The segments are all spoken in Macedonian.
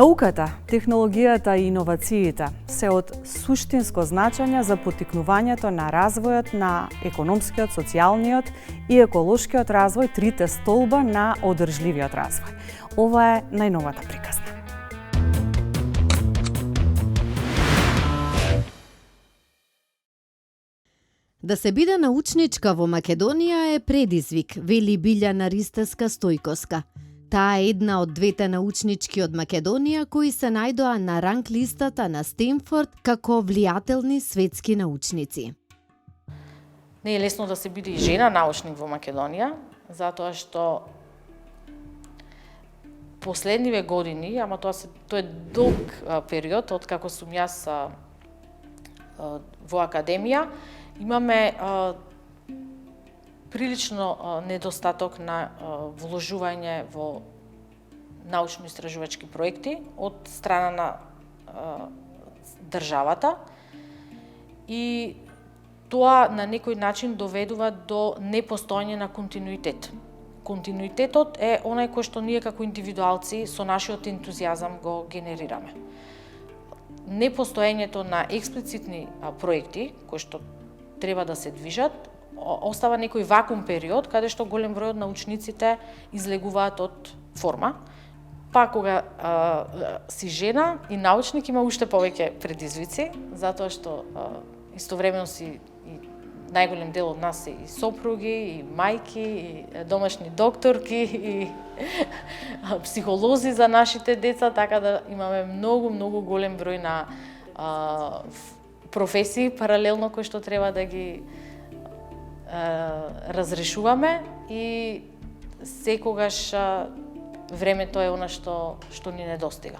Науката, технологијата и иновациите се од суштинско значење за поттикнувањето на развојот на економскиот, социјалниот и еколошкиот развој, трите столба на одржливиот развој. Ова е најновата приказна. Да се биде научничка во Македонија е предизвик, вели Билјана Ристевска-Стојковска. Таа е една од двете научнички од Македонија кои се најдоа на ранг листата на Стенфорд како влијателни светски научници. Не е лесно да се биде и жена научник во Македонија, затоа што последниве години, ама тоа е долг период од како сум јас во академија, имаме прилично недостаток на вложување во научно-истражувачки проекти од страна на државата и тоа на некој начин доведува до непостоење на континуитет. Континуитетот е онај кој што ние како индивидуалци со нашиот ентузијазам го генерираме. Непостоењето на експлицитни проекти кои што треба да се движат остава некој вакуум период каде што голем број од научниците излегуваат од форма. Па кога си жена и научник има уште повеќе предизвици, затоа што истовремено си и најголем дел од нас се и сопруги, и мајки, и домашни докторки, и психолози за нашите деца, така да имаме многу голем број на професии паралелно кои што треба да ги разрешуваме и секогаш времето е она што ни недостига.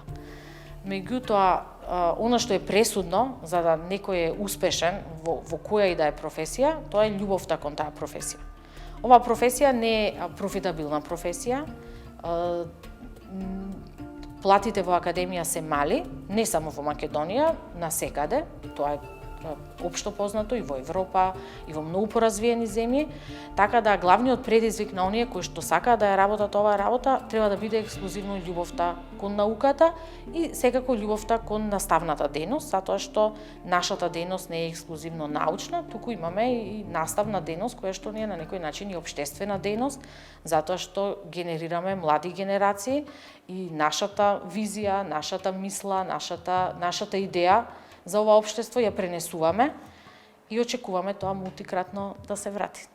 Меѓутоа, она што е пресудно за да некој е успешен во која и да е професија, тоа е љубовта кон таа професија. Оваа професија не е профитабилна професија. Платите во академија се мали, не само во Македонија, насекаде, тоа е општо познато и во Европа, и во многу поразвиени земји, така да главниот предизвик на оние кои што сакаат да ја работат оваа работа треба да биде ексклузивно љубовта кон науката и секако љубовта кон наставната дејност, затоа што нашата дејност не е ексклузивно научна, туку имаме и наставна дејност која што не е на некој начин и општествена дејност, затоа што генерираме млади генерации и нашата визија, нашата мисла, нашата идеја за ова општество ја пренесуваме и очекуваме тоа мултикратно да се врати.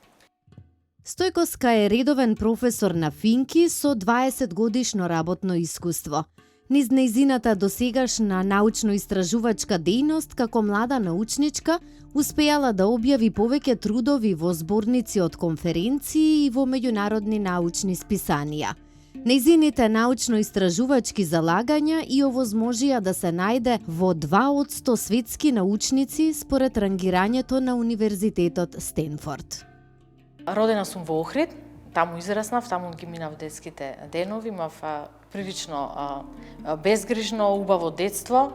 Стојковска е редовен професор на финки со 20 годишно работно искуство. Низ нејзината досегашна научно-истражувачка дејност како млада научничка успеала да објави повеќе трудови во зборници од конференции и во меѓународни научни списанија. Нејзините научно-истражувачки залагања и овозможија да се најде во 2 од 100 светски научници според рангирањето на Универзитетот Стенфорд. Родена сум во Охрид, таму израснав, таму ги минав детските денови, имав прилично безгрижно, убаво детство,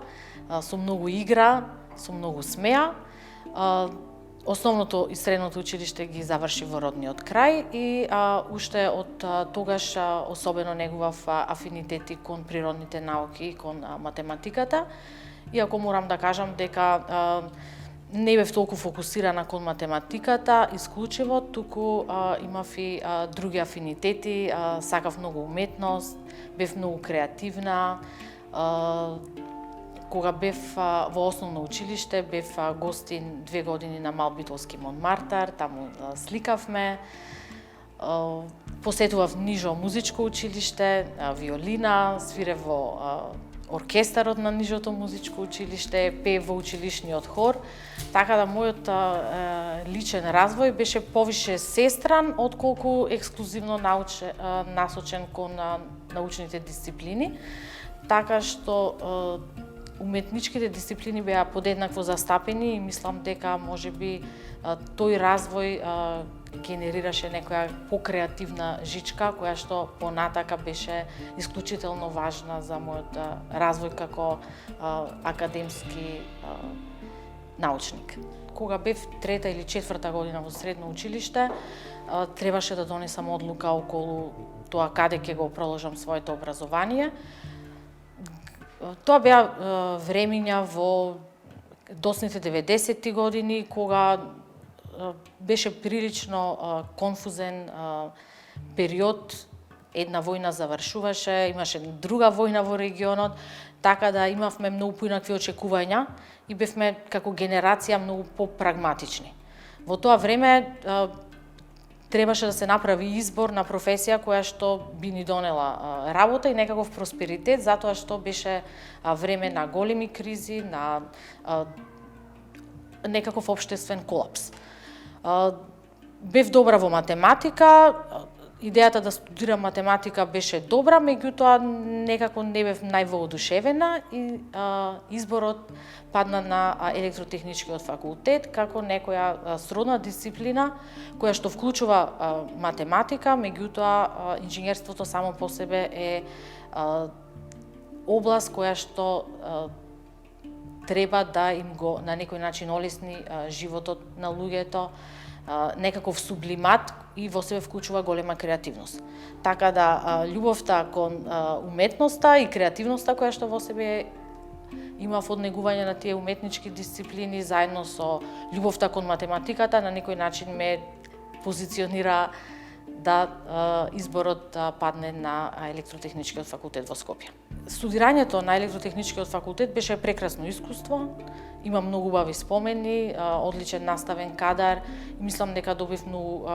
со многу игра, со многу смеа. Основното и средното училиште ги заврши во родниот крај и уште од тогаш особено негував афинитети кон природните науки и кон математиката. Иако морам да кажам дека не бев толку фокусирана кон математиката исклучиво, туку имав и други афинитети, сакав многу уметност, бев многу креативна. Кога бев во основно училиште, бев гостин 2 години на Малбитолски Монмартар, таму сликавме. Посетував нижо музичко училиште, виолина, свирев во оркестарот на нижото музичко училиште, пеев во училишниот хор, така да мојот личен развој беше повише сестран отколку ексклузивно насочен кон научните дисциплини, така што уметничките дисциплини беа подеднакво застапени и мислам дека можеби тој развој генерираше некоја покреативна жичка која што понатака беше исклучително важна за мојот развој како академски научник. Кога бев 3-та или 4-та година во средно училиште, требаше да донесам одлука околу тоа каде ќе го проложам своето образование. Тоа беа времиња во досните 90-ти години, кога беше прилично конфузен период. Една војна завршуваше, имаше друга војна во регионот, така да имавме многу поинакви очекувања и бевме како генерација многу попрагматични. Во тоа време требаше да се направи избор на професија која што би ни донела работа и некаков просперитет, затоа што беше време на големи кризи, на некаков општествен колапс. Бев добра во математика, идејата да студирам математика беше добра, меѓутоа некако не бев највоодушевена и изборот падна на електротехничкиот факултет како некоја сродна дисциплина која што вклучува математика, меѓутоа инженерството само по себе е област која што треба да им го на некој начин олесни животот на луѓето, некаков сублимат и во себе вклучува голема креативност. Така да љубовта кон уметноста и креативноста која што во себе имав од негување на тие уметнички дисциплини заедно со љубовта кон математиката на некој начин ме позиционира да изборот падне на електротехничкиот факултет во Скопје. Студирањето на електротехничкиот факултет беше прекрасно искуство. Има многу убави спомени, одличен наставен кадар и мислам дека добив многу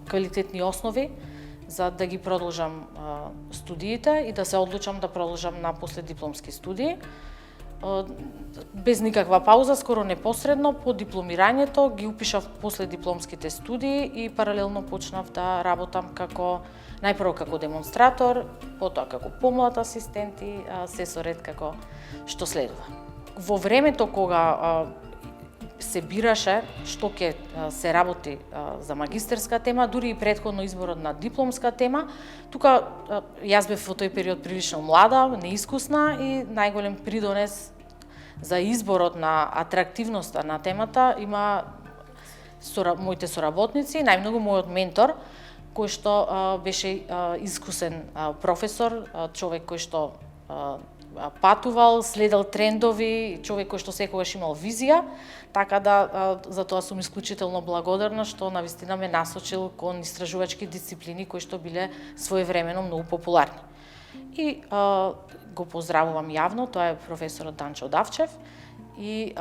квалитетни основи за да ги продолжам студиите и да се одлучам да продолжам на последипломски студии. Без никаква пауза, скоро непосредно по дипломирањето ги упишав последипломските студии и паралелно почнав да работам најпрво како демонстратор, потоа како помлад асистент и се со ред како што следува. Во времето кога се бираше што ќе се работи за магистерска тема, дури и претходно изборот на дипломска тема, тука јас бев во тој период прилично млада, неискусна и најголем придонес за изборот на атрактивноста на темата има моите соработници, најмногу мојот ментор, кој што беше искусен професор, човек кој што патувал, следел трендови, човек кој што секогаш имал визија, така да за тоа сум исклучително благодарна што навистина ме насочил кон истражувачки дисциплини кои што биле своевремено многу популарни. И го поздравувам јавно, тоа е професорот Данчо Давчев и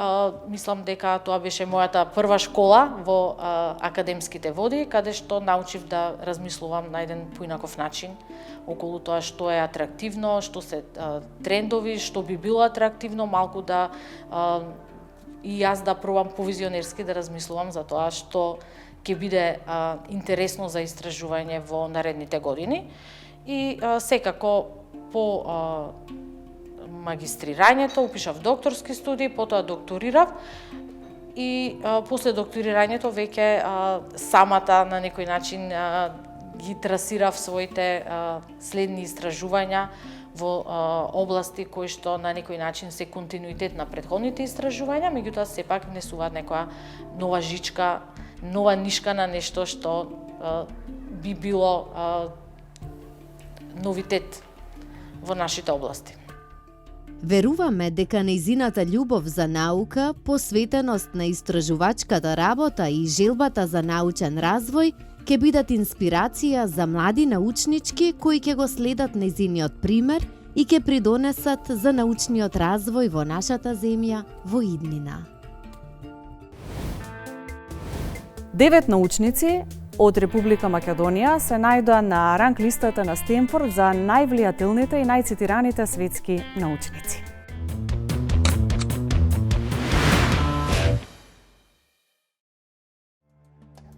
мислам дека тоа беше мојата прва школа во академските води, каде што научив да размислувам на еден поинаков начин околу тоа што е атрактивно, што се трендови, што би било атрактивно, малку да и јас да пробам повизионерски да размислувам за тоа што ќе биде интересно за истражување во наредните години. И секако по магистрирањето упишав докторски студии, потоа докторирав и после докторирањето веќе самата на некој начин ги трасирав своите следни истражувања во области кои што на некој начин се континуитет на претходните истражувања, меѓутоа сепак внесуваат некоја нова жичка, нова нишка на нешто што би било новитет во нашите области. Веруваме дека нејзината љубов за наука, посветеност на истражувачката работа и желбата за научен развој ќе бидат инспирација за млади научнички кои ќе го следат нејзиниот пример и ќе придонесат за научниот развој во нашата земја во иднина. 9 научници од Република Македонија се најдоа на ранг листата на Стенфорд за највлијателните и најцитираните светски научници.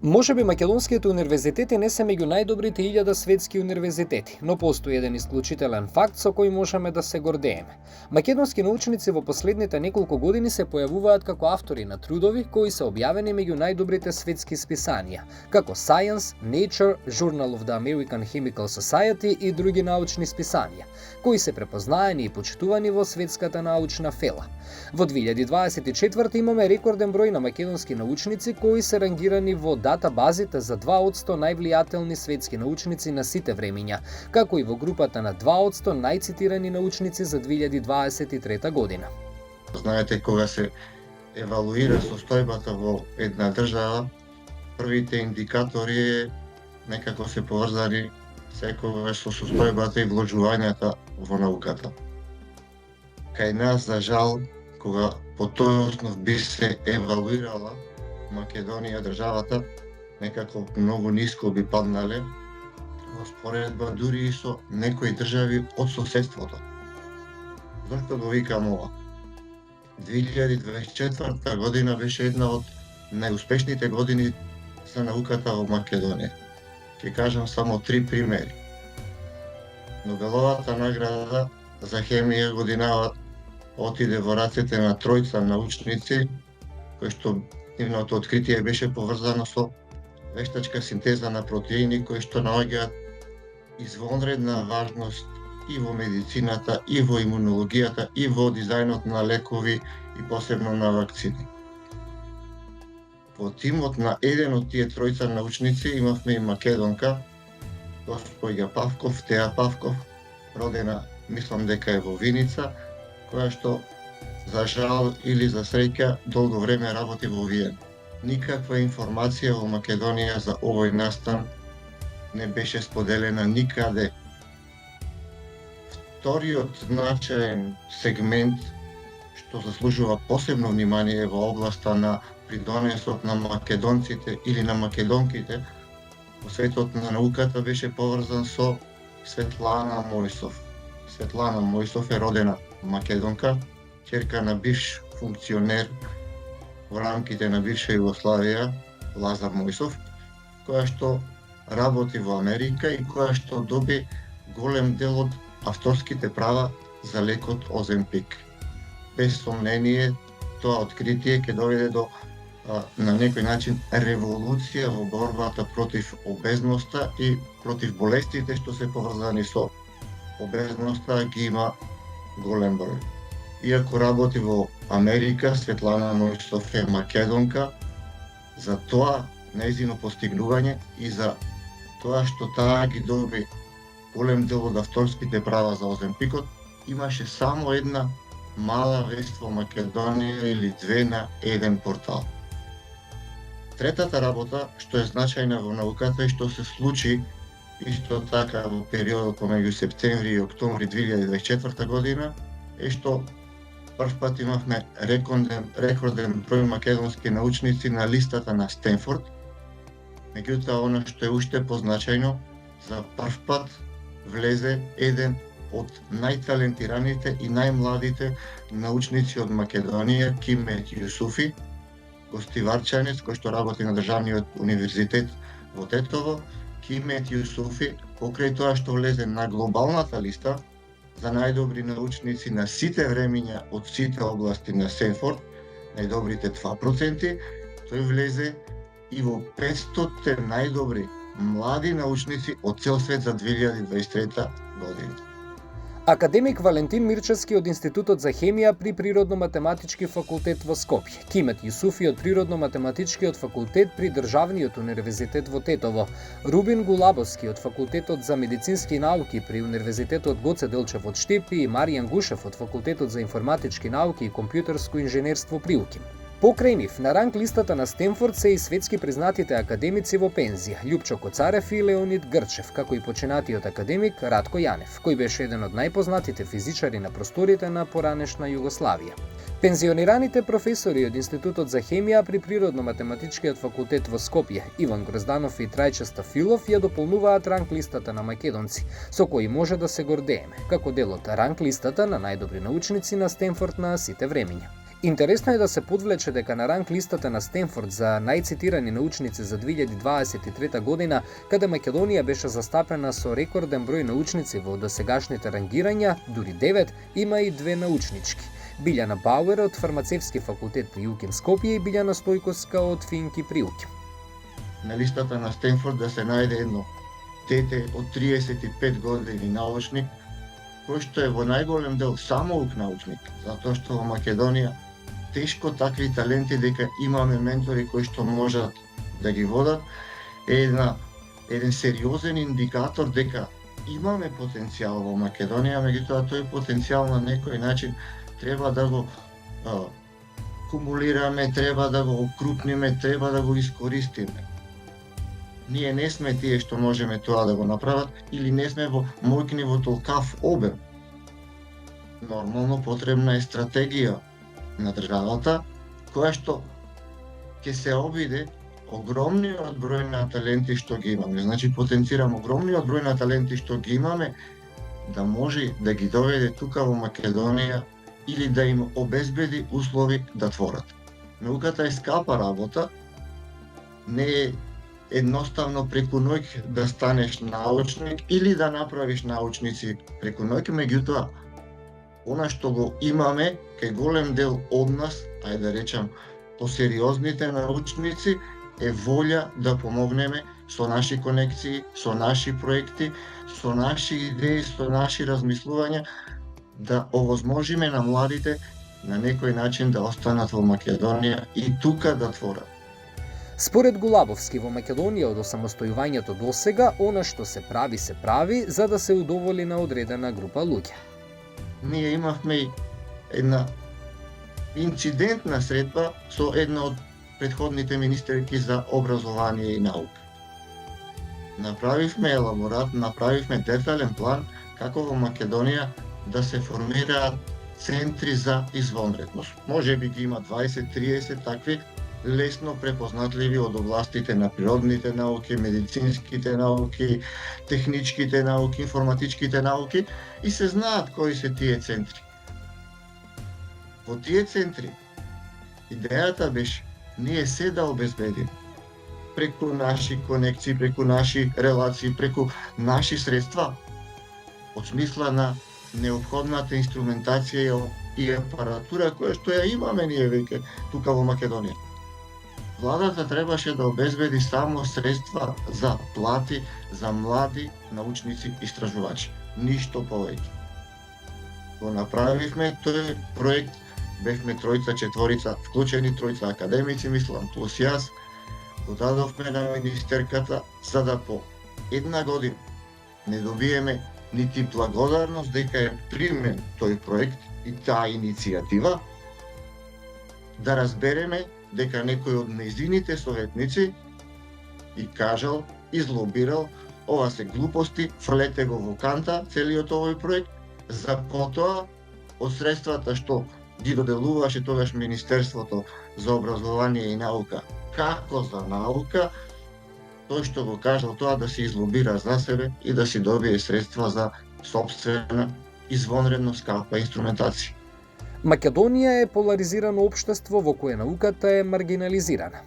Можеби македонските универзитети не се меѓу најдобрите 1000 светски универзитети, но постои еден исклучителен факт со кој можеме да се гордееме. Македонски научници во последните неколку години се појавуваат како автори на трудови кои се објавени меѓу најдобрите светски списанија, како Science, Nature, Journal of the American Chemical Society и други научни списанија, кои се препознаени и почитувани во светската научна фела. Во 2024 имаме рекорден број на македонски научници кои се рангирани во датабазите за 2% највлијателни светски научници на сите времиња, како и во групата на 2% најцитирани научници за 2023 година. Знаете, кога се евалуира состојбата во една држава, првите индикатори е некако се поврзани секогаш со состојбата и вложувањата во науката. Кај нас, за жал, кога по тој основ би се евалуирала Македонија, државата, некако многу ниско би паднале во споредба дури и со некои држави од соседството. Зашто го викам ова? 2024 година беше една од најуспешните години за науката во Македонија. Ќе кажам само 3 примери. Нобеловата награда за хемија годинава отиде во рацете на тројца научници, кои што нивното откритие беше поврзано со вештачка синтеза на протеини, кои што наоѓаат извонредна важност и во медицината, и во имунологијата, и во дизајнот на лекови и посебно на вакцини. Во тимот на еден од тие тројца научници имавме и македонка, госпоѓа Павков, Теа Павков, родена, мислам дека е во Виница, која што за жал или за среќа долго време работи во Виена. Никаква информација во Македонија за овој настан не беше споделена никаде. Вториот значаен сегмент што заслужува посебно внимание во областа на придонесот на македонците или на македонките во светот на науката беше поврзан со Светлана Мојсов. Светлана Мојсов е родена македонка, ќерка на бивш функционер во рамките на бивша Југославија, Лазар Мојсов, која што работи во Америка и која што доби голем дел од авторските права за лекот Оземпик. Без сомнение, тоа откритие ќе доведе до на некој начин револуција во борбата против обезноста и против болестите што се поврзани со обезноста, ги има голем број. Иако работи во Америка, Светлана Мојсов е македонка, за тоа нејзино постигнување и за тоа што таа ги доби голем дел од авторските права за Оземпикот, имаше само една мала вест во Македонија или две на еден портал. Третата работа, што е значајна во науката и што се случи исто така во периодот помеѓу септември и октомври 2024 година, е што првпат имавме рекорден број македонски научници на листата на Стенфорд. Меѓутоа, она што е уште позначајно, за првпат влезе еден од најталентираните и најмладите научници од Македонија, Кимет Јусуфи, гостиварчанец кој што работи на Државниот универзитет во Тетово. Кимет Јусуфи, покрај тоа што влезе на глобалната листа за најдобри научници на сите времиња од сите области на Стенфорд, најдобрите 2%, тој влезе и во 500 најдобри млади научници од цел свет за 2023 година. Академик Валентин Мирчевски од Институтот за хемија при Природно-математички факултет во Скопје, Кимет Јусуфи од Природно-математичкиот факултет при Државниот универзитет во Тетово, Рубин Гулабовски од Факултетот за медицински науки при Универзитетот Гоце Делчев од Штипи и Маријан Гушев од Факултетот за информатички науки и компјутерско инженерство при УКИМ. Покрај нив, на ранг листата на Стенфорд се и светски признатите академици во пензија, Љупчо Коцарев и Леонид Грчев, како и починатиот академик Радко Јанев, кој беше еден од најпознатите физичари на просторите на поранешна Југославија. Пензионираните професори од Институтот за хемија при Природно-математичкиот факултет во Скопје, Иван Грозданов и Трајче Стафилов, ја дополнуваат ранг листата на македонци, со кои може да се гордееме, како дел од ранг листата на најдобри научници на Стенфорд на сите времиња. Интересно е да се подвлече дека на ранг листата на Стенфорд за најцитирани научници за 2023 година, каде Македонија беше застапена со рекорден број научници во досегашните рангирања, дури 9, има и две научнички. Билјана Бауер од Фармацевски факултет при УКИМ Скопје и Билјана Стојковска од Финки при УКИМ. На листата на Стенфорд да се најде едно дете од 35 години научник, кој што е во најголем дел самоук научник, затоа што во Македонија тешко такви таленти дека имаме ментори кои што можат да ги водат, е еден сериозен индикатор дека имаме потенцијал во Македонија, меѓутоа тој потенцијал на некој начин треба да го кумулираме, треба да го окрупниме, треба да го искористиме. Ние не сме тие што можеме тоа да го направат или не сме мојкни во толкав обем. Нормално потребна е стратегија на државата која што ќе се обиде огромниот број на таленти што ги имаме. Значи потенцирам огромниот број на таленти што ги имаме да може да ги доведе тука во Македонија или да им обезбеди услови да творат. Науката е скапа работа, не е едноставно преку ноќ да станеш научник или да направиш научници преку ноќ, меѓутоа она што го имаме кај голем дел од нас, ајде да речам, посериозните научници, е волја да помогнеме со наши конекции, со наши проекти, со наши идеи, со наши размислувања, да овозможиме на младите на некој начин да останат во Македонија и тука да творат. Според Гулабовски, во Македонија од осамостојувањето досега, она што се прави за да се удоволи на одредена група луѓе. Ние имавме една инцидентна средба со една од предходните министерки за образование и наука. Направивме елаборат, направивме детален план како во Македонија да се формираат центри за извонредност. Може би ги има 20-30 такви, лесно препознатливи од областите на природните науки, медицинските науки, техничките науки, информатичките науки и се знаат кои се тие центри. Во тие центри идејата беше ние се да обезбедиме преку наши конекции, преку наши релации, преку наши средства, од смисла на неопходната инструментација и апаратура која што ја имаме ние веќе тука во Македонија. Владата требаше да обезбеди само средства за плати за млади научници и истражувачи. Ништо повеќе. Го направивме тој проект, бевме тројца, четворица, вклучени тројца академици, мислам, плюс јас, го дадовме на министерката за да по една година не добиеме нити благодарност дека е примен тој проект и таа иницијатива, да разбереме дека некој од нејзините советници и кажал, излобирал, ова се глупости, фрлете го во канта целиот овој проект, за потоа од средствата што ги доделуваше тогаш Министерството за образование и наука како за наука, тој што го кажал тоа да се излобира за себе и да си добие средства за сопствена извонредно скапа инструментација. Македонија е поларизирано општество во кое науката е маргинализирана.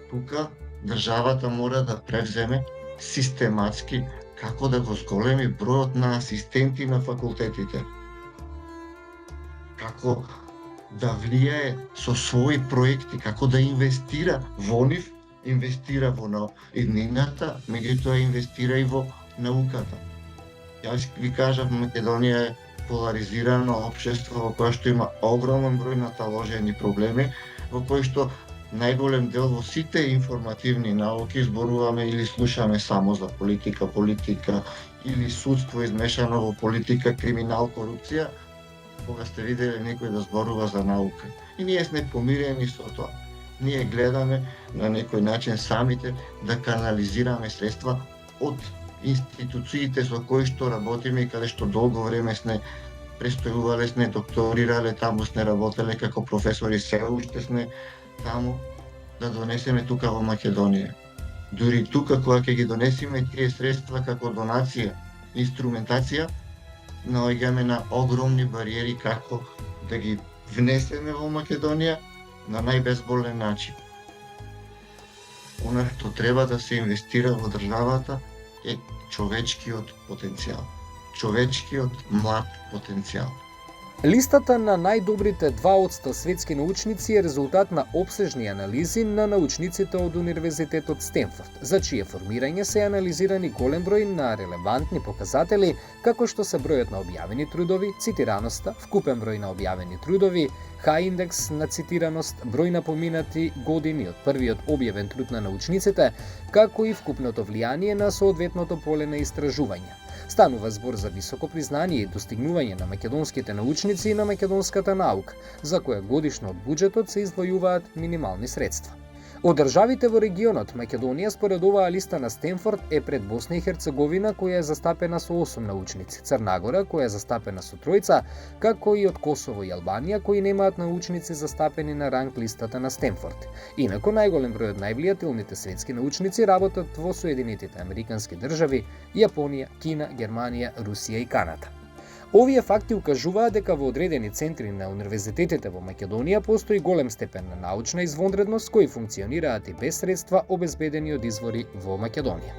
Тука државата мора да превземе систематски како да го зголеми бројот на асистенти на факултетите. Како да влијае со своји проекти, како да инвестира во нив, инвестира во иднината, меѓутоа инвестира и во науката. Јас ви кажав, Македонија е поларизирано општество во кое што има огромен број наталожени проблеми, во кој што најголем дел во сите информативни науки зборуваме или слушаме само за политика, или судство измешано во политика, криминал, корупција, кога сте видели некој да зборува за наука. И ние сме помирени со тоа. Ние гледаме на некој начин самите да канализираме средства од институциите со кои што работиме и каде што долго време сме престојувале, сме докторирале, таму сме работеле како професори, се уште сме таму, да донесеме тука во Македонија. Дури тука кога ќе ги донесеме тие средства како донација, инструментација, наоѓаме на огромни бариери како да ги внесеме во Македонија на најбезболен начин. Она што треба да се инвестира во државата е човечкиот потенцијал. Човечкиот млад потенцијал. Листата на најдобрите 2% светски научници е резултат на опсежни анализи на научниците од Универзитетот Стенфорд, за чие формирање се анализирани голем број на релевантни показатели, како што се бројот на објавени трудови, цитираноста, вкупен број на објавени трудови, H-индекс на цитираност, број на поминати години од првиот објавен труд на научниците, како и вкупното влијание на соодветното поле на истражување. Станува збор за високо признание и достигнување на македонските научници и на македонската наука, за која годишно од буџетот се издвојуваат минимални средства. Од државите во регионот, Македонија според оваа листа на Стенфорд е пред Босна и Херцеговина, која е застапена со 8 научници, Црна Гора, која е застапена со 3, како и од Косово и Албанија, кои немаат научници застапени на ранг листата на Стенфорд. Инаку најголем број од највлијателните светски научници работат во Соединетите Американски држави, Јапонија, Кина, Германија, Русија и Канада. Овие факти укажуваат дека во одредени центри на универзитетите во Македонија постои голем степен на научна извонредност кои функционираат и без средства обезбедени од извори во Македонија.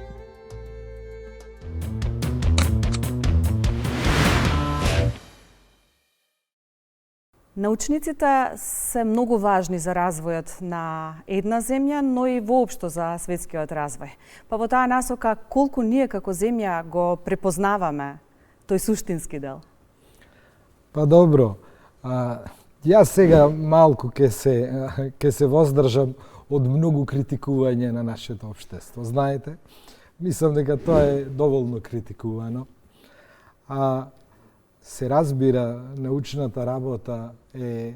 Научниците се многу важни за развојот на една земја, но и воопшто за светскиот развој. Па во таа насока, колку ние како земја го препознаваме тој суштински дел? Па добро, јас сега малку ќе се воздржам од многу критикување на нашето општество. Знаете, мислам дека тоа е доволно критикувано. Се разбира, научната работа е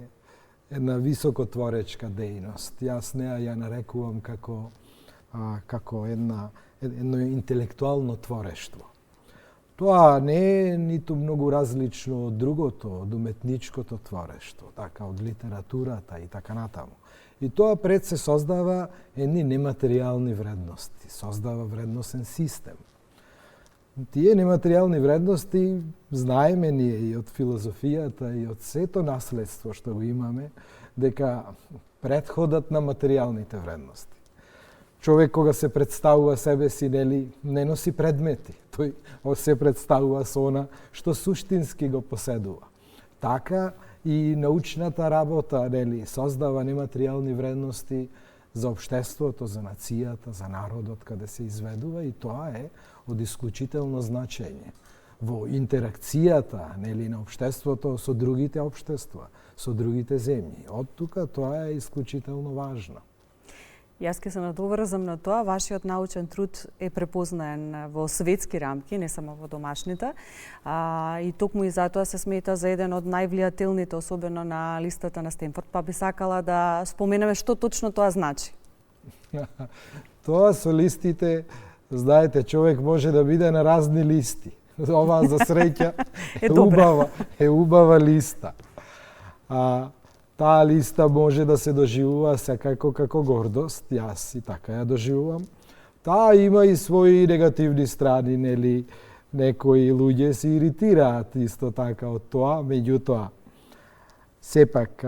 една високотворечка дејност. Јас неа ја нарекувам како едно интелектуално творештво. Тоа не е ниту многу различно од другото, од уметничкото творештво, така од литературата и така натаму. И тоа пред се создава едни нематеријални вредности, создава вредносен систем. Тие нематеријални вредности знаеме ние и од филозофијата и од сето наследство што го имаме, дека претходат на материјалните вредности. Човек кога се представува себе си, не носи предмети. Тој се представува со она што суштински го поседува. Така и научната работа, создава нематеријални вредности за општеството, за нацијата, за народот каде се изведува и тоа е од исклучително значење во интеракцијата на општеството со другите општества, со другите земји. Од тука тоа е исклучително важно. Јас ќе се надоврзам на тоа. Вашиот научен труд е препознаен во светски рамки, не само во домашните. И токму и затоа се смета за еден од највлијателните, особено на листата на Стенфорд. Па би сакала да споменеме што точно тоа значи. Тоа со листите, знаете, човек може да биде на разни листи. Ова за среќа е убава листа. Таа листа може да се доживува секако како гордост, јас и така ја доживувам. Таа има и своји негативни страни, некои луѓе се иритираат исто така од тоа, меѓутоа, сепак,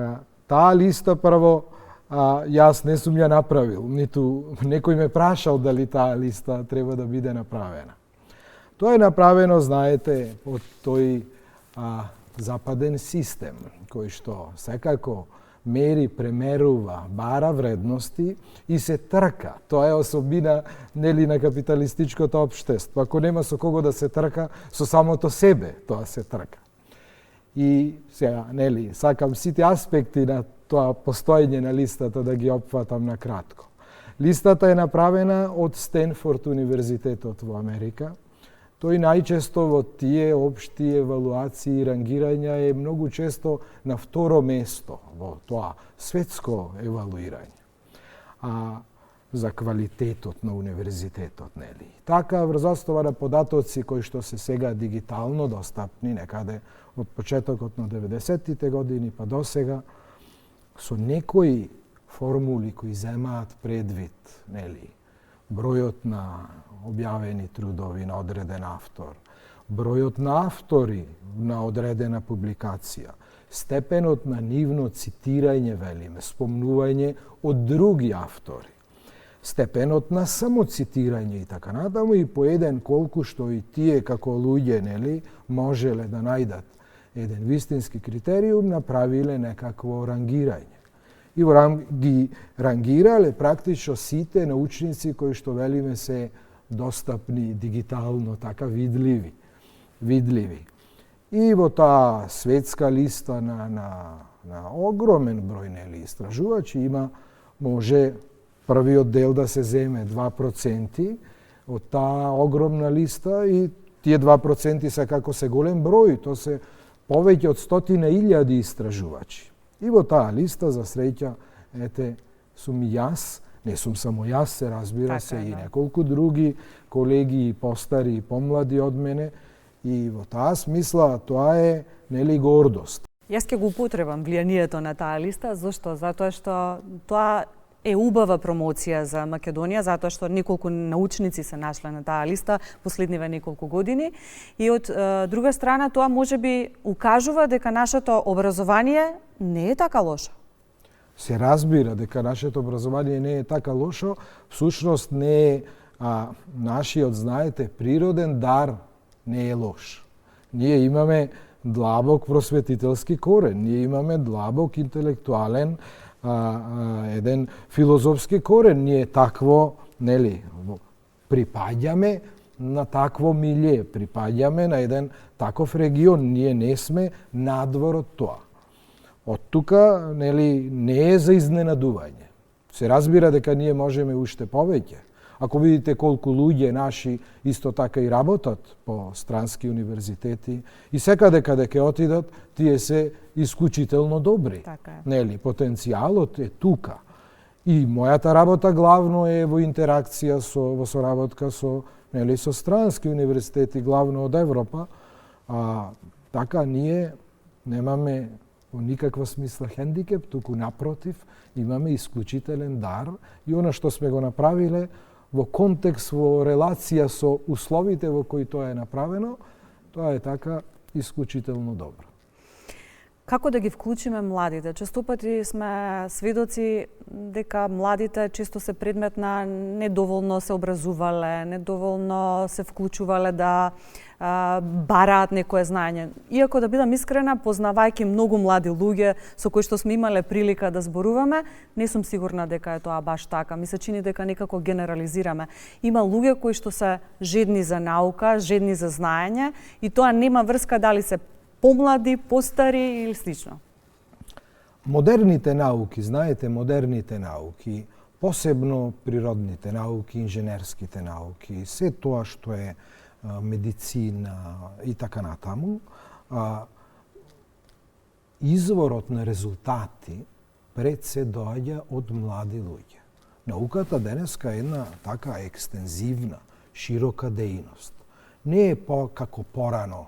таа листа прво, јас не сум ја направил, ниту некој ме прашал дали таа листа треба да биде направена. Тоа е направено, знаете, од тој западен систем, кој што секако мери, премерува, бара вредности и се трка. Тоа е особина на капиталистичкото општество. Ако нема со кого да се трка, со самото себе тоа се трка. И сега, сакам сите аспекти на тоа постоење на листата да ги опфатам на кратко. Листата е направена од Стенфорд универзитетот во Америка. Тој најчесто во тие општи евалуации и рангирања е многу често на второ место во тоа светско евалуирање. За квалитетот на универзитетот, Така, врз основа на податоци кои што се сега дигитално достапни, некаде од почетокот на 90-тите години па до сега, со некои формули кои земаат предвид, бројот на објавени трудови на одреден автор, бројот на автори на одредена публикација, степенот на нивно цитирање, велиме, спомнување од други автори, степенот на самоцитирање и така натаму и по еден колку што и тие како луѓе, можеле да најдат еден вистински критериум, направиле некакво рангирање. И ги рангирале практично сите научници кои што велиме се достапни дигитално, така видливи. И во таа светска листа на на огромен број истражувачи може првиот дел да се земе 2% од таа огромна листа и тие 2% се како се голем број, то се повеќе од 100.000 истражувачи. И во таа листа, за среќа, сум и јас, не сум само јас, се разбира се, и неколку други колеги, постари и помлади од мене, и во таа смисла тоа е гордост. Јас ќе го употребам влијанието на таа листа, зашто? Затоа што тоа е убава промоција за Македонија, затоа што неколку научници се нашле на таа листа последниве неколку години. И од друга страна, тоа можеби укажува дека нашето образование не е така лошо. Се разбира дека нашето образование не е така лошо, всушност не е нашиот, знаете, природен дар не е лош. Ние имаме длабок просветителски корен, ние имаме длабок интелектуален еден филозофски корен. Ние такво, припаѓаме на такво милје, припаѓаме на еден таков регион. Ние не сме надвор од тоа. Од тука, не е за изненадување. Се разбира дека ние можеме уште повеќе. Ако видите колку луѓе наши исто така и работат по странски универзитети и секаде каде ќе отидат, тие се исклучително добри. Така е. Потенцијалот е тука. И мојата работа главно е во интеракција во соработка со странски универзитети, главно од Европа. Така ние немаме во никаква смисла хендикеп, туку напротив, имаме исклучителен дар и она што сме го направиле во контекст, во релација со условите во кои тоа е направено, тоа е така исклучително добро. Како да ги вклучиме младите? Често пати сме сведоци дека младите често се предмет на недоволно се образувале, недоволно се вклучувале да бараат некое знаење. Иако, да бидам искрена, познавајќи многу млади луѓе со кои што сме имале прилика да зборуваме, не сум сигурна дека е тоа баш така. Ми се чини дека некако генерализираме. Има луѓе кои што се жедни за наука, жедни за знаење и тоа нема врска дали се помлади, постари или слично. Модерните науки, знаете, модерните науки, посебно природните науки, инженерските науки, се тоа што е медицина и така натаму, изворот на резултати пред се доаѓа од млади луѓе. Науката денеска е една така екстензивна, широка дејност. Не е како порано,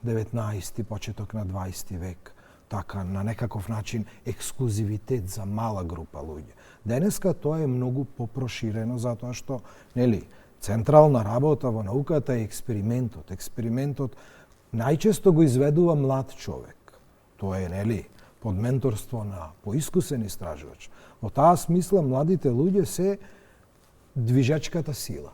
19. почеток на 20. век, така на некаков начин ексклузивитет за мала група луѓе. Денеска тоа е многу попроширено затоа што, централна работа во науката е експериментот. Експериментот најчесто го изведува млад човек. Тоа е, под менторство на поискусен истражувач. Во таа смисла младите луѓе се движечката сила.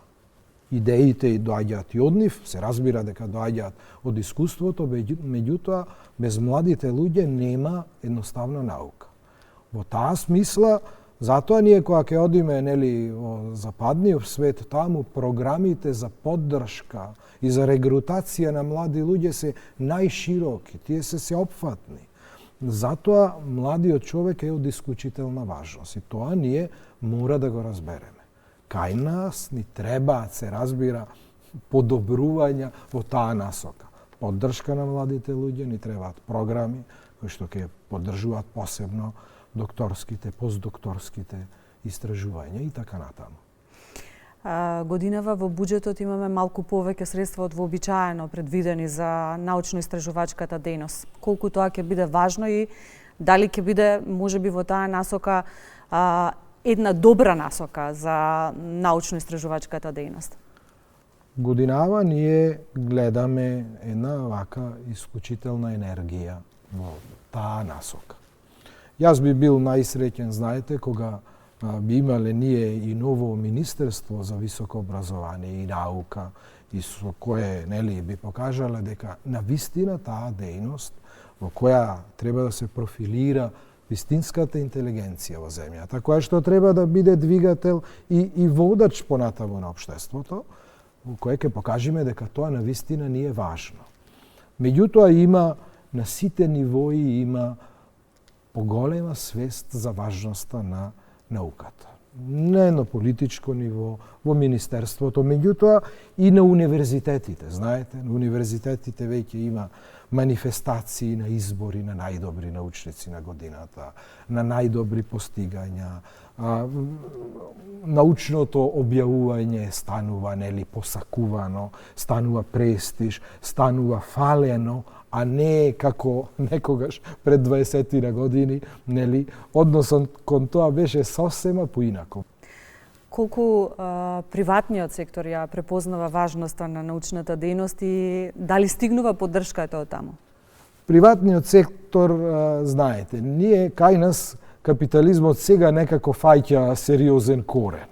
Идеите доаѓаат и од нив, се разбира дека доаѓаат од искуството, меѓутоа без младите луѓе нема едноставна наука. Во таа смисла, затоа ние кога ќе одиме во западниот свет, таму програмите за поддршка и за регрутација на млади луѓе се најшироки, тие се сеопфатни. Затоа младиот човек е од исклучителна важност и тоа ние мора да го разбереме. Кај нас ни треба, се разбира, подобрувања во таа насока. Поддршка на младите луѓе, ни требаат програми кои што ќе поддржуваат посебно докторските, постдокторските истражувања и така натаму. Годинава во буџетот имаме малку повеќе средства од вообичаено предвидени за научно-истражувачката дејност. Колку тоа ќе биде важно и дали ќе биде можеби во таа насока една добра насока за научно-истражувачката дејност? Годинава ние гледаме една вака исклучителна енергија во таа насока. Јас би бил најсреќен, знаете, кога би имале ние и ново Министерство за високо образование и наука, и со кое би покажале дека навистина таа дејност во која треба да се профилира вистинската интелигенција во земјата, која што треба да биде двигател и водач понатаму на општеството, во кое ќе покажеме дека тоа навистина ни е важно. Меѓутоа има на сите нивои има поголема свест за важноста на науката. Не на политичко ниво, во Министерството, меѓутоа и на универзитетите. Знаете, на универзитетите веќе има манифестации на избори на најдобри научници на годината, на најдобри постигања. Научното објавување станува посакувано, станува престиж, станува фалено, а не како некогаш пред 20 години, односот кон тоа беше сосема поинако. Колку приватниот сектор ја препознава важноста на научната дејност и дали стигнува поддршката од таму? Приватниот сектор, знаете, ние кај нас капитализмот сега некако фаќа сериозен корен.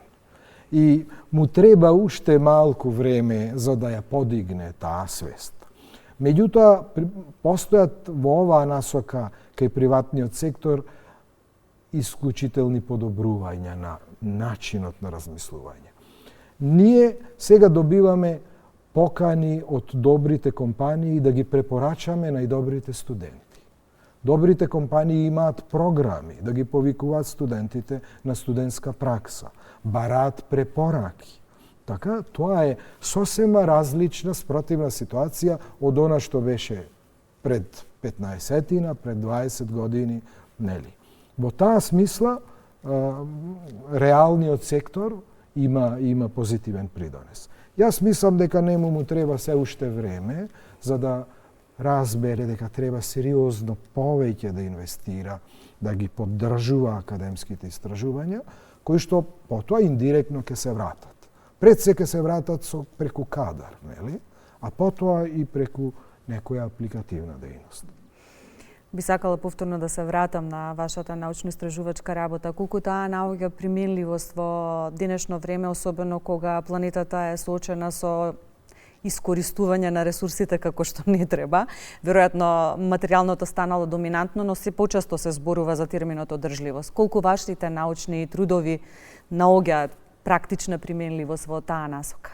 И му треба уште малку време за да ја подигне таа свест. Меѓутоа, постојат во оваа насока кај приватниот сектор исклучителни подобрувања на начинот на размислување. Ние сега добиваме покани од добрите компании да ги препорачаме најдобрите студенти. Добрите компании имаат програми да ги повикуваат студентите на студентска пракса, бараат препораки. Така, тоа е сосема различна спротивна ситуација од она што беше пред 15-тина, пред 20 години, нели. Во таа смисла, реалниот сектор има позитивен придонес. Јас мислам дека нему му треба се уште време за да разбере дека треба сериозно повеќе да инвестира, да ги поддржува академските истражувања, кои што потоа индиректно ќе се вратат. Пред се ќе се вратат преку кадар, нели? А потоа и преку некоја апликативна дејност. Би сакала повторно да се вратам на вашата научно-истражувачка работа. Колку таа наоѓа применливост во денешно време, особено кога планетата е соочена со искористување на ресурсите како што не треба. Веројатно материјалното станало доминантно, но се почесто се зборува за терминот одржливост. Колку вашите научни трудови наоѓаат практична применливост во таа насока?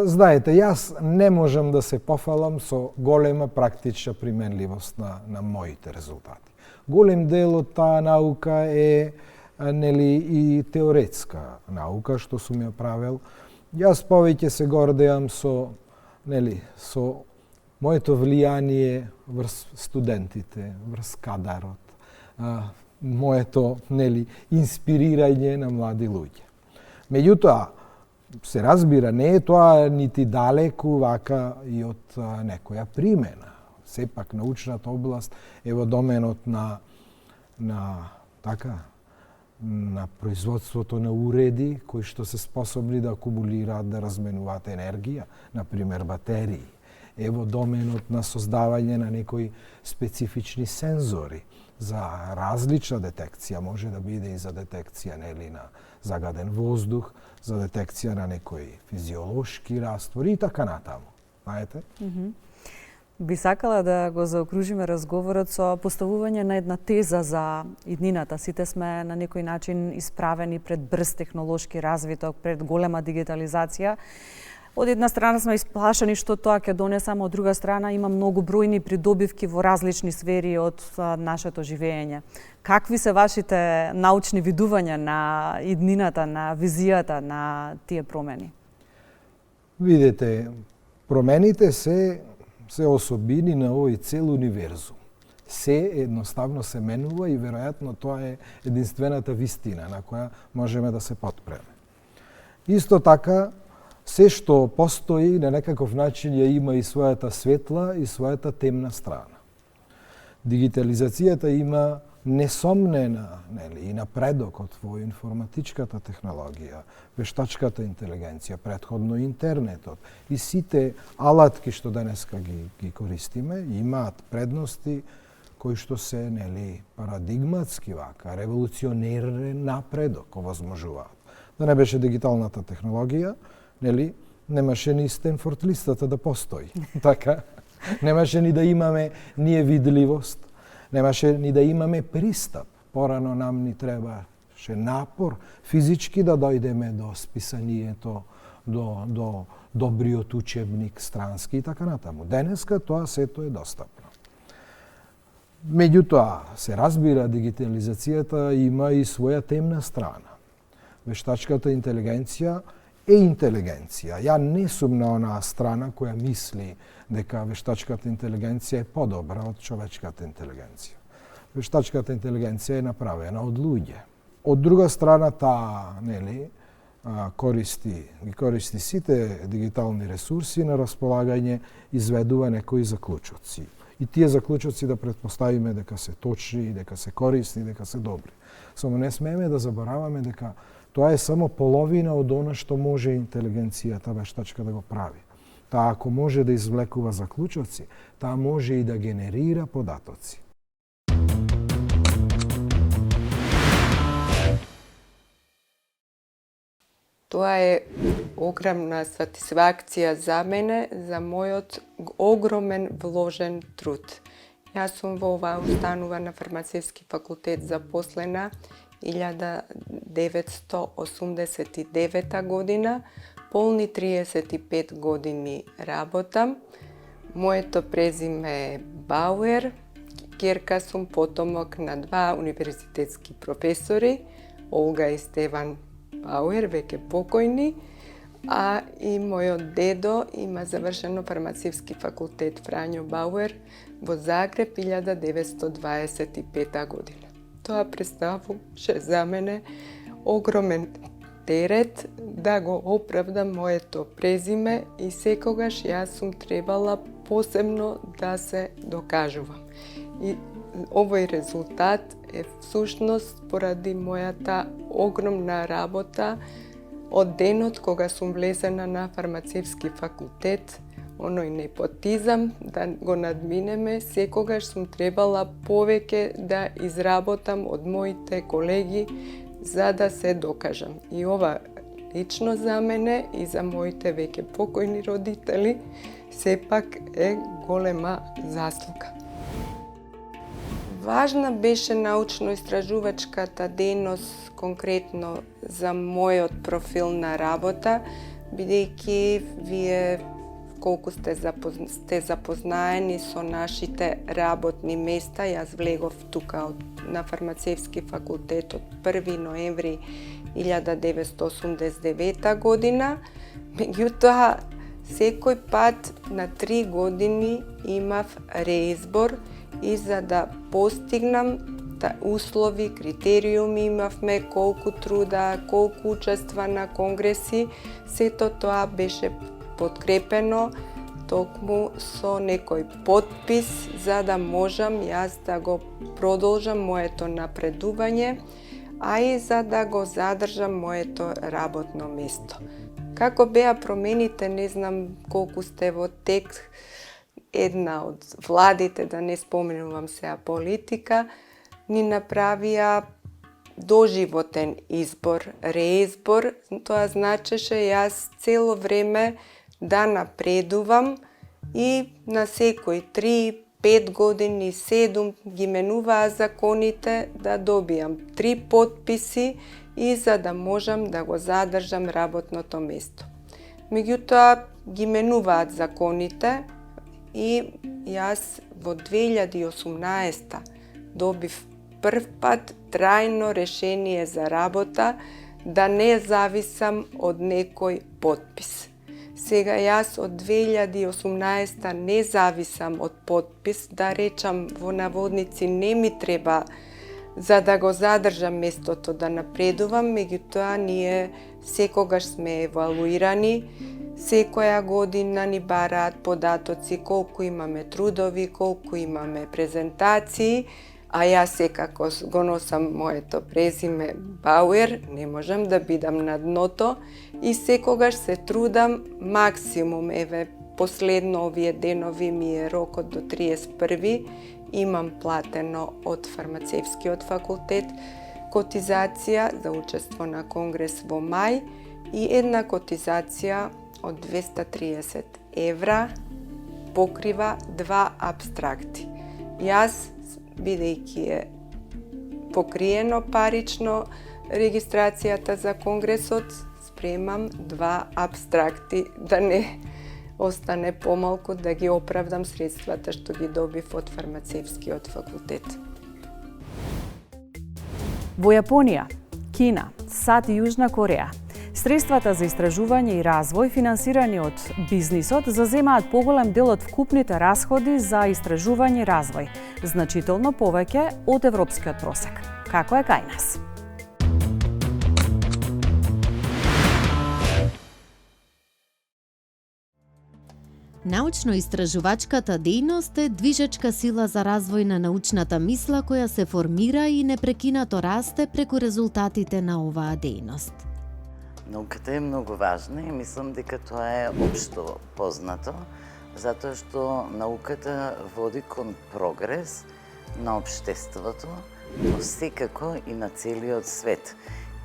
Знаете, јас не можам да се пофалам со голема практична применливост на моите резултати. Голем дел од таа наука е и теоретска наука, што сум ја правил. Јас повеќе се гордеам со моето влијание врз студентите, врз кадарот, моето инспирирање на млади луѓе. Меѓутоа, се разбира, не е тоа нити далеку вака и од некоја примена. Сепак научната област е во доменот на производството на уреди кои што се способни да акумулираат, да разменуваат енергија, например батерии. Е во доменот на создавање на некои специфични сензори за различна детекција, може да биде и за детекција на загаден воздух, за детекција на некои физиолошки раствори и така натаму. Знаете? Би сакала да го заокружиме разговорот со поставување на една теза за иднината. Сите сме на некој начин исправени пред брз технолошки развиток, пред голема дигитализација. Од една страна сме исплашени што тоа ќе донесе, а од друга страна има многу бројни придобивки во различни сфери од нашето живење. Какви се вашите научни видувања на иднината, на визијата на тие промени? Видете, промените се особини на овој цел универзум. Се едноставно се менува и веројатно тоа е единствената вистина на која можеме да се потпреме. Исто така, се што постои на некаков начин ја има и својата светла и својата темна страна. Дигитализацијата има несомнена и напредокот во информатичката технологија, вештачката интелигенција, претходно интернетот и сите алатки што денеска ги користиме имаат предности кои што се парадигматски вака, револуционерен напредок овозможуваат. Да не беше дигиталната технологија, немаше ни Стенфорд листата да постои. Така, немаше ни да имаме ние видливост, немаше ни да имаме пристап. Порано нам ни требаше напор физички да дојдеме до списанието, до добриот учебник странски и така натаму. Денеска тоа сето е достапно. Меѓутоа, се разбира, дигитализацијата има и своја темна страна. Вештачката интелигенција е интелигенција. Ја не сум на онаа страна која мисли дека вештачката интелигенција е подобра од човечката интелигенција. Вештачката интелигенција е направена од луѓе. Од друга страна, таа, користи сите дигитални ресурси на располагање, изведува некои заклучоци. И тие заклучоци да претпоставиме дека се точни, дека се корисни, дека се добри. Само не смееме да забораваме дека тоа е само половина од она што може интелигенцијата вештачка да го прави. Таа ако може да извлекува заклучоци, таа може и да генерира податоци. Тоа е огромна сатисфакција за мене, за мојот огромен вложен труд. Јас сум во оваа установа на фармацевски факултет запослена 1989 година, полни 35 години работам. Моето презиме е Бауер, ќерка сум потомок на два универзитетски професори, Олга и Стеван Бауер, веќе покојни, а и мојот дедо има завршено фармацевски факултет Фрањо Бауер во Загреб 1925 година. Тоа представуваше за мене огромен терет да го оправдам моето презиме и секогаш јас сум требала посебно да се докажувам. И овој резултат е всушност поради мојата огромна работа од денот кога сум влезена на фармацевски факултет, оној непотизам да го надминеме, секогаш сум требала повеќе да изработам од моите колеги за да се докажам. И ова лично за мене и за моите веќе покојни родители сепак е голема заслуга. Важна беше научно-истражувачката дейност конкретно за мојот профил на работа, бидејќи вие колку сте запознаени со нашите работни места. Јас влегов тука на фармацевски факултет од 1 ноември 1989 година. Меѓутоа, секој пат на 3 години имав реизбор и за да постигнам услови, критериуми имавме, колку труда, колку учества на конгреси, сето тоа беше подкрепено токму со некој потпис за да можам јас да го продолжам моето напредување, а и за да го задржам моето работно место. Како беа промените, не знам колку сте во тек, една од владите, да не споменувам сега политика, ни направија доживотен избор, реизбор. Тоа значеше јас цело време да напредувам и на секој 3-5 години, 7 ги менуваа законите да добијам 3 потписи и за да можам да го задржам работното место. Меѓутоа ги менуваат законите и јас во 2018 добив прв пат трајно решение за работа да не зависам од некој потпис. Сега јас од 2018 не зависам од потпис, да речам во наводници не ми треба за да го задржам местото да напредувам, меѓутоа ние секогаш сме евалуирани, секоја година ни бараат податоци колку имаме трудови, колку имаме презентации, а јас секако го носам моето презиме Бауер, не можам да бидам на дното и секогаш се трудам максимум. Еве, последно овие денови ми е рокот до 31. Имам платено од фармацевскиот факултет котизација за учество на конгрес во мај и една котизација од 230 евра покрива 2 апстракти. Јас, бидејќи е покриено парично регистрацијата за конгресот, спремам 2 апстракти, да не остане помалку да ги оправдам средствата што ги добив од фармацевскиот факултет. Во Јапонија, Кина, САД и Јужна Кореја, средствата за истражување и развој финансирани од бизнисот заземаат поголем дел од вкупните расходи за истражување и развој, значително повеќе од европскиот просек. Како е кај нас? Научно-истражувачката дејност е движечка сила за развој на научната мисла која се формира и непрекинато расте преку резултатите на оваа дејност. Науката е многу важна и мислам дека тоа е општо познато, затоа што науката води кон прогрес на општеството, но секако и на целиот свет.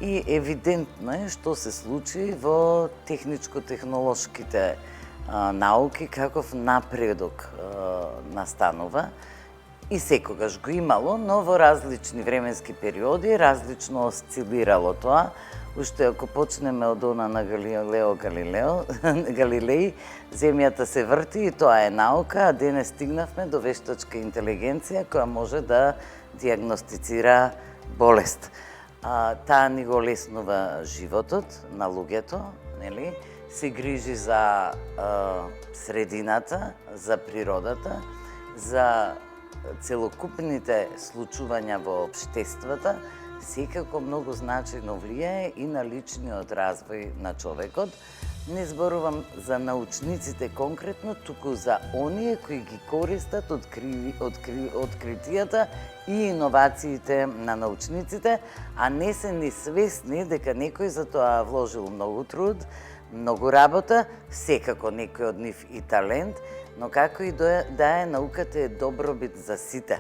И евидентно е што се случи во техничко-технолошките науки, каков напредок настанува и секогаш го имало, но во различни временски периоди различно осцилирало тоа. Уште ако почнеме од она на Галилеј, земјата се врти и тоа е наука, а денес стигнавме до вештачка интелигенција која може да диагностицира болест. Таа ни го леснува животот на луѓето, нели? Се грижи за средината, за природата, за целокупните случувања во општествата, секако многу значајно влијае и на личниот развој на човекот. Не зборувам за научниците конкретно, туку за оние кои ги користат откритијата и иновациите на научниците, а не се ни свесни дека некој за тоа вложил многу труд, многу работа, секако некој од нив и талент, но како и да е, науката е добробит за сите.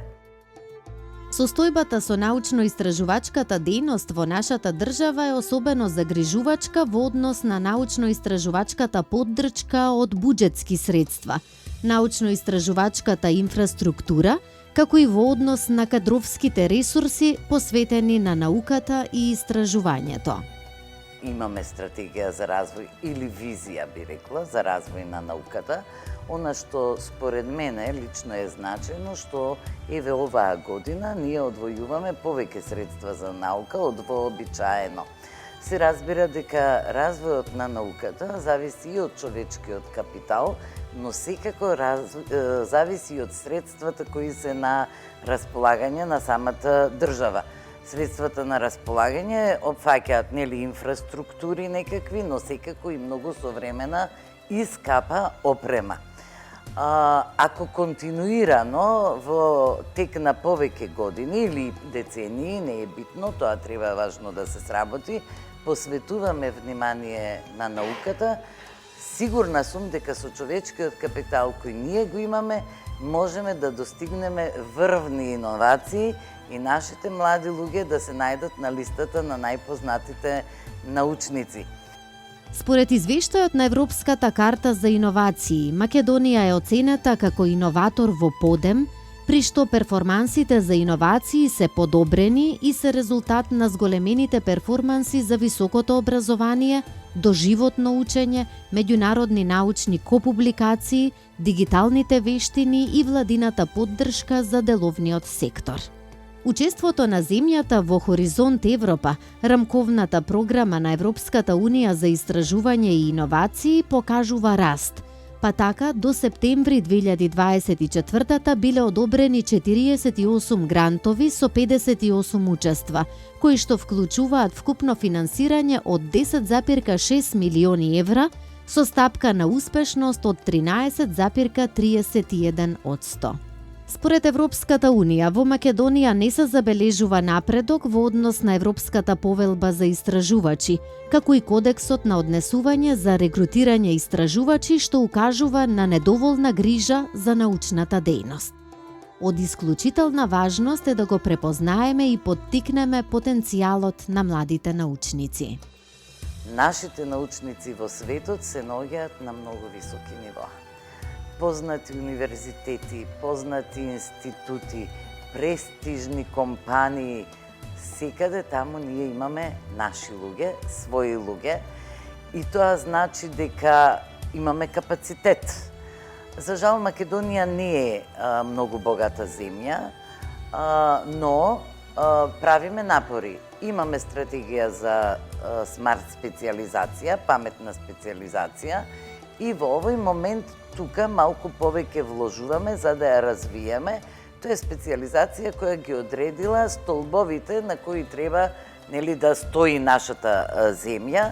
Состојбата со научно-истражувачката дејност во нашата држава е особено загрижувачка во однос на научно-истражувачката поддршка од буџетски средства, научно-истражувачката инфраструктура, како и во однос на кадровските ресурси посветени на науката и истражувањето. Имаме стратегија за развој или визија, би рекла, за развој на науката. Она што според мене лично е значајно, што еве оваа година ние одвојуваме повеќе средства за наука од вообичаено. Се разбира дека развојот на науката зависи и од човечкиот капитал, но секако зависи и од средствата кои се на располагање на самата држава. Средствата на располагање опфаќаат нели инфраструктури некакви, но секако и многу современа и скапа опрема. Ако континуирано во тек на повеќе години или децении, не е битно, тоа треба важно да се сработи, посветуваме внимание на науката, сигурна сум дека со човечкиот капитал кој ние го имаме, можеме да достигнеме врвни иновации и нашите млади луѓе да се најдат на листата на најпознатите научници. Според извештајот на Европската карта за иновации, Македонија е оценета како иноватор во подем, при што перформансите за иновации се подобрени и се резултат на зголемените перформанси за високото образование, доживотно учење, меѓународни научни копубликации, дигиталните вештини и владината поддршка за деловниот сектор. Учеството на земјата во Хоризонт Европа, рамковната програма на Европската Унија за истражување и иновации, покажува раст. Па така, до септември 2024 биле одобрени 48 грантови со 58 учества, кои што вклучуваат вкупно финансирање од 10,6 милиони евра, со стапка на успешност од 13,31%. Според Европската Унија, во Македонија не се забележува напредок во однос на Европската повелба за истражувачи, како и Кодексот на однесување за регрутирање истражувачи, што укажува на недоволна грижа за научната дејност. Од исклучителна важност е да го препознаеме и поттикнеме потенцијалот на младите научници. Нашите научници во светот се наоѓаат на многу високи нивоа. Познати универзитети, познати институти, престижни компании, секаде таму ние имаме наши луѓе, своји луѓе, и тоа значи дека имаме капацитет. За жал, Македонија не е многу богата земја, но правиме напори. Имаме стратегија за смарт специализација, паметна специализација и во овој момент тука малку повеќе вложуваме за да ја развиеме. Тоа е специализација која ги одредила столбовите на кои треба да стои нашата земја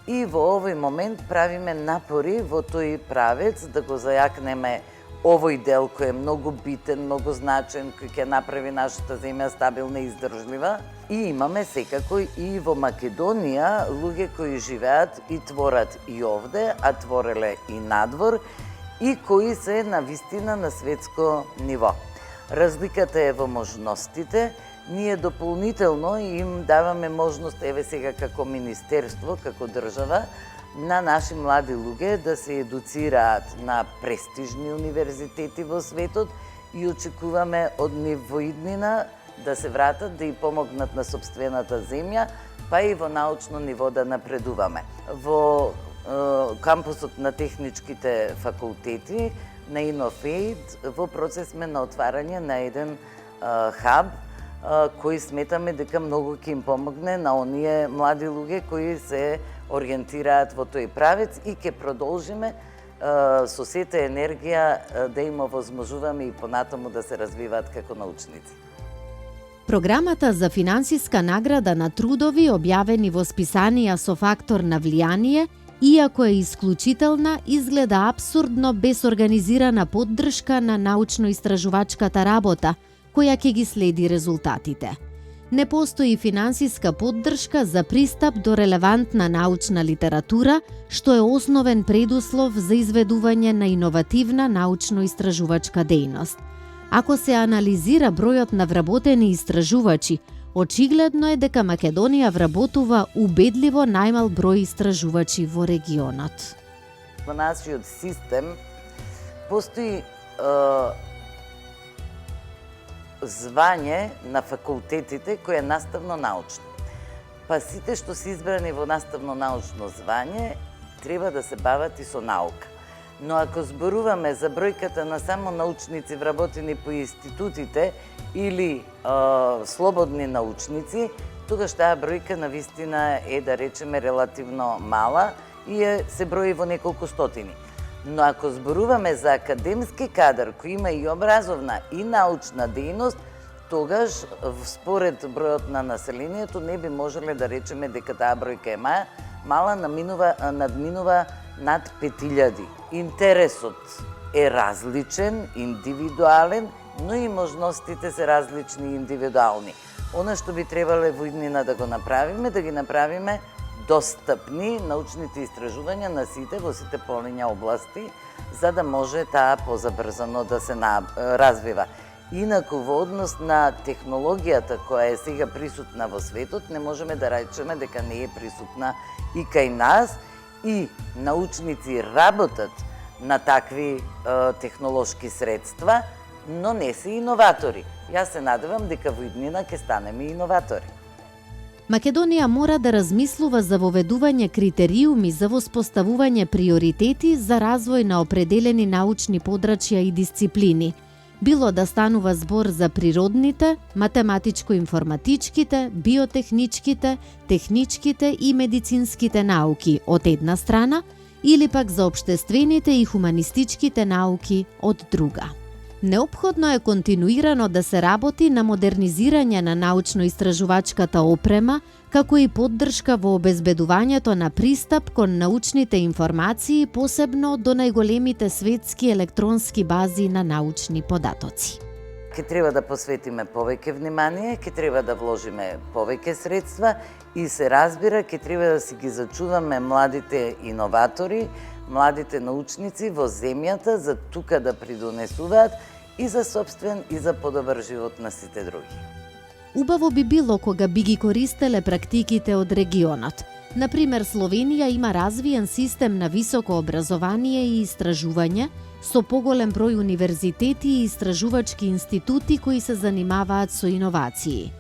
и во овој момент правиме напори во тој правец да го зајакнеме овој дел кој е многу битен, многу значен, кој ќе направи нашата земја стабилна и издржлива. И имаме секако и во Македонија луѓе кои живеат и творат и овде, а твореле и надвор, и кои се на вистина на светско ниво. Разликата е во можностите. Ние дополнително им даваме можност, еве сега како министерство, како држава, на наши млади луѓе да се едуцираат на престижни универзитети во светот и очекуваме од нив во иднина да се вратат, да и помогнат на сопствената земја, па и во научно ниво да напредуваме. Во кампусот на техничките факултети на Инофейд во процес сме на отварање на еден хаб кој сметаме дека многу ќе им помогне на оние млади луѓе кои се ориентираат во тој правец и ќе продолжиме со сета енергија да им овозможуваме и понатаму да се развиваат како научници. Програмата за финансиска награда на трудови објавени во списанија со фактор на влијание, иако е исклучителна, изгледа апсурдно без организирана поддршка на научно-истражувачката работа, која ќе ги следи резултатите. Не постои финансиска поддршка за пристап до релевантна научна литература, што е основен предуслов за изведување на иновативна научно-истражувачка дејност. Ако се анализира бројот на вработени истражувачи, очигледно е дека Македонија вработува убедливо најмал број истражувачи во регионот. Во нашиот систем постои звање на факултетите кој е наставно-научно. Па сите што се избрани во наставно-научно звање треба да се бават и со наука. Но ако зборуваме за бројката на само научници вработени по институтите или слободни научници, тогаш таа бројка на вистина е, да речеме, релативно мала и се брои во неколку стотини. Но ако зборуваме за академски кадар кој има и образовна и научна дејност, тогаш според бројот на населението не би можеле да речеме дека таа бројка е мала, надминува над 5000. Интересот е различен, индивидуален, но и можностите се различни и индивидуални. Она што би требале во иднина да го направиме, да ги направиме достапни научните истражувања на сите во сите полиња области, за да може таа позабрзано да се развива. Инаку во однос на технологијата која е сега присутна во светот, не можеме да речеме дека не е присутна и кај нас, и научници работат на такви технолошки средства, но не се иноватори. Јас се надевам дека во иднина ќе станеме иноватори. Македонија мора да размислува за воведување критериуми за воспоставување приоритети за развој на определени научни подрачја и дисциплини, било да станува збор за природните, математичко-информатичките, биотехничките, техничките и медицинските науки од една страна, или пак за општествените и хуманистичките науки од друга. Неопходно е континуирано да се работи на модернизирање на научно-истражувачката опрема, како и поддршка во обезбедувањето на пристап кон научните информации, посебно до најголемите светски електронски бази на научни податоци. Ке треба да посветиме повеќе внимание, ке треба да вложиме повеќе средства и се разбира, ке треба да си ги зачуваме младите иноватори, младите научници во земјата за тука да придонесуваат и за собствен и за подобар живот на сите други. Убаво би било кога би ги користеле практиките од регионот. Например, Словенија има развиен систем на високо образование и истражување со поголем број универзитети и истражувачки институти кои се занимаваат со иновации.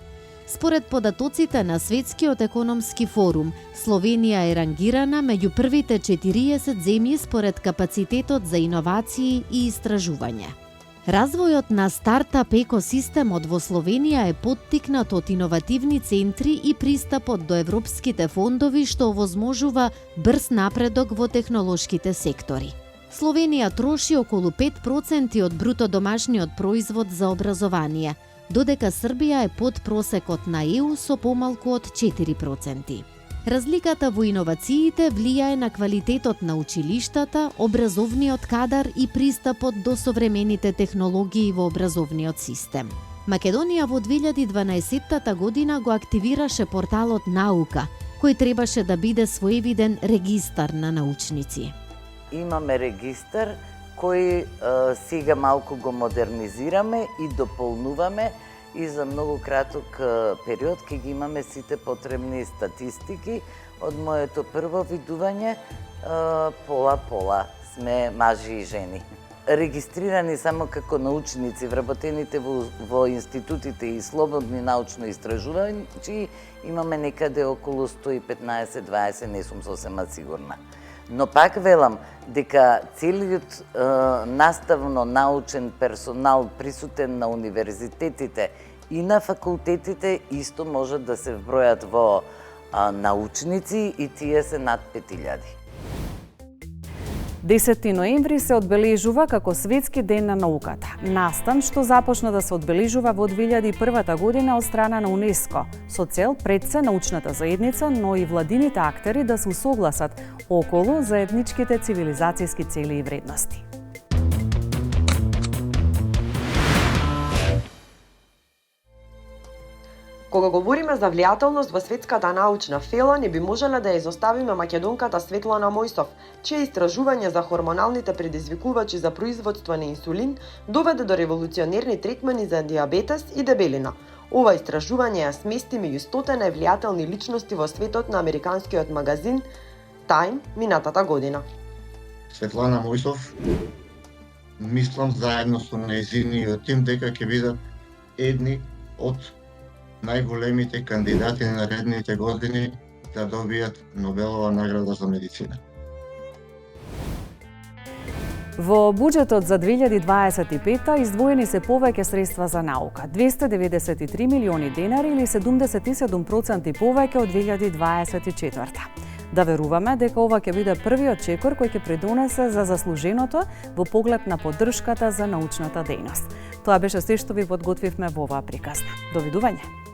Според податоците на Светскиот економски форум, Словенија е рангирана меѓу првите 40 земји според капацитетот за иновации и истражување. Развојот на стартап екосистемот во Словенија е поттикнат од иновативни центри и пристапот до европските фондови што овозможува брз напредок во технолошките сектори. Словенија троши околу 5% од бруто домашниот производ за образование, додека Србија е под просекот на ЕУ со помалку од 4%. Разликата во иновациите влијае на квалитетот на училиштата, образовниот кадар и пристапот до современите технологии во образовниот систем. Македонија во 2012 година го активираше порталот Наука, кој требаше да биде своевиден регистар на научници. Имаме регистар кој сега малку го модернизираме и дополнуваме и за многу краток период ќе ги имаме сите потребни статистики. Од моето прво видување пола-пола сме мажи и жени. Регистрирани само како научници, вработените во институтите и слободни научно-истражувачи имаме некаде околу 115-20, не сум сосема сигурна. Но пак велам дека целиот наставно-научен персонал присутен на универзитетите и на факултетите исто може да се вбројат во научници и тие се над 5000. 10 ноември се одбележува како Светски ден на науката. Настан што започна да се одбележува во 2001 година од страна на УНЕСКО, со цел пред се научната заедница, но и владините актери да се усогласат околу заедничките цивилизацијски цели и вредности. Кога говориме за влијателност во светската научна фела, не би можеле да ја изоставиме македонката Светлана Мојсов, чие истражување за хормоналните предизвикувачи за производство на инсулин доведе до револуционерни третмани за диабетес и дебелина. Ова истражување ја смести меѓу 100 највлијателни личности во светот на американскиот магазин Time минатата година. Светлана Мојсов, мислам заедно со нејзиниот тим дека ќе бидат едни од најголемите кандидати на наредните години да добијат Нобелова награда за медицина. Во буџетот за 2025 издвоени се повеќе средства за наука, 293 милиони денари или 77% повеќе од 2024. Да веруваме дека ова ќе биде првиот чекор кој ќе придонесе за заслуженото во поглед на поддршката за научната дејност. Тоа беше се што ви подготвивме во оваа приказна. Довидување!